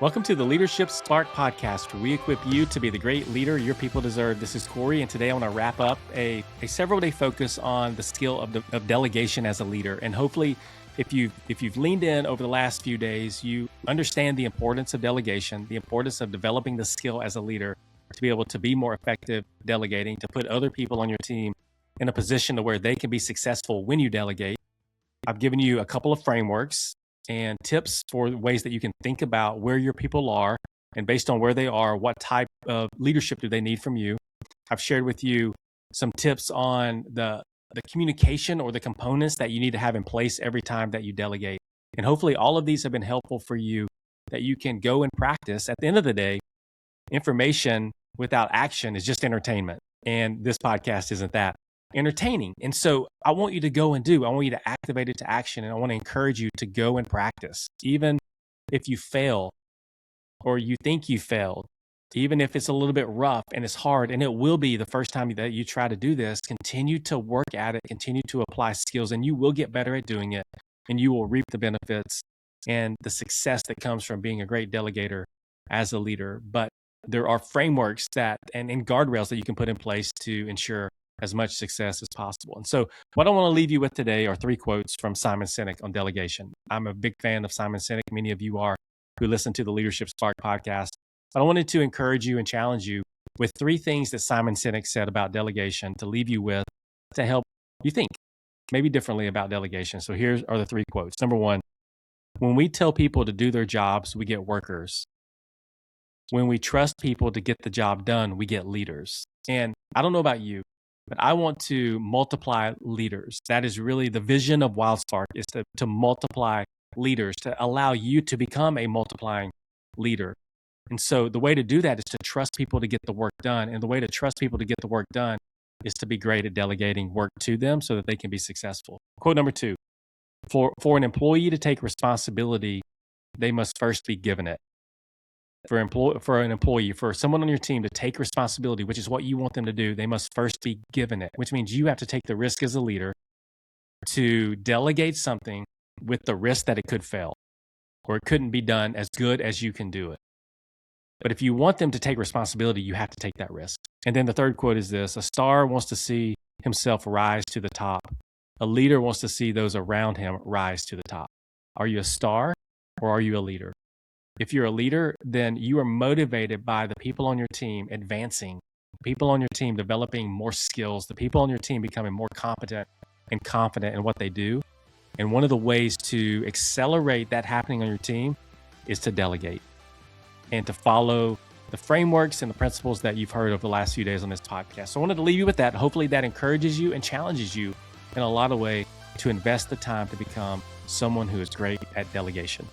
Welcome to the Leadership Spark podcast, where we equip you to be the great leader your people deserve. This is Corey, and today I want to wrap up a several-day focus on the skill of delegation as a leader. And hopefully, if you've leaned in over the last few days, you understand the importance of delegation, the importance of developing the skill as a leader to be able to be more effective delegating, to put other people on your team in a position to where they can be successful when you delegate. I've given you a couple of frameworks and tips for ways that you can think about where your people are, and based on where they are, what type of leadership do they need from you. I've shared with you some tips on the communication or the components that you need to have in place every time that you delegate. And hopefully all of these have been helpful for you, that you can go and practice. At the end of the day, information without action is just entertainment. And this podcast isn't that entertaining. And so I want you to go and I want you to activate it to action. And I want to encourage you to go and practice. Even if you fail or you think you failed, even if it's a little bit rough and it's hard, and it will be the first time that you try to do this, continue to work at it, continue to apply skills, and you will get better at doing it, and you will reap the benefits and the success that comes from being a great delegator as a leader. But there are frameworks and guardrails that you can put in place to ensure as much success as possible. And so what I want to leave you with today are 3 quotes from Simon Sinek on delegation. I'm a big fan of Simon Sinek. Many of you are, who listen to the Leadership Spark podcast. But I wanted to encourage you and challenge you with 3 things that Simon Sinek said about delegation to leave you with, to help you think maybe differently about delegation. So here are the 3 quotes. Number 1, when we tell people to do their jobs, we get workers. When we trust people to get the job done, we get leaders. And I don't know about you, but I want to multiply leaders. That is really the vision of WildSpark, is to multiply leaders, to allow you to become a multiplying leader. And so the way to do that is to trust people to get the work done. And the way to trust people to get the work done is to be great at delegating work to them so that they can be successful. Quote number 2, for an employee to take responsibility, they must first be given it. For an employee, for someone on your team to take responsibility, which is what you want them to do, they must first be given it, which means you have to take the risk as a leader to delegate something with the risk that it could fail or it couldn't be done as good as you can do it. But if you want them to take responsibility, you have to take that risk. And then the 3rd quote is this: a star wants to see himself rise to the top. A leader wants to see those around him rise to the top. Are you a star or are you a leader? If you're a leader, then you are motivated by the people on your team advancing, people on your team developing more skills, the people on your team becoming more competent and confident in what they do. And one of the ways to accelerate that happening on your team is to delegate and to follow the frameworks and the principles that you've heard over the last few days on this podcast. So I wanted to leave you with that. Hopefully that encourages you and challenges you in a lot of ways to invest the time to become someone who is great at delegation.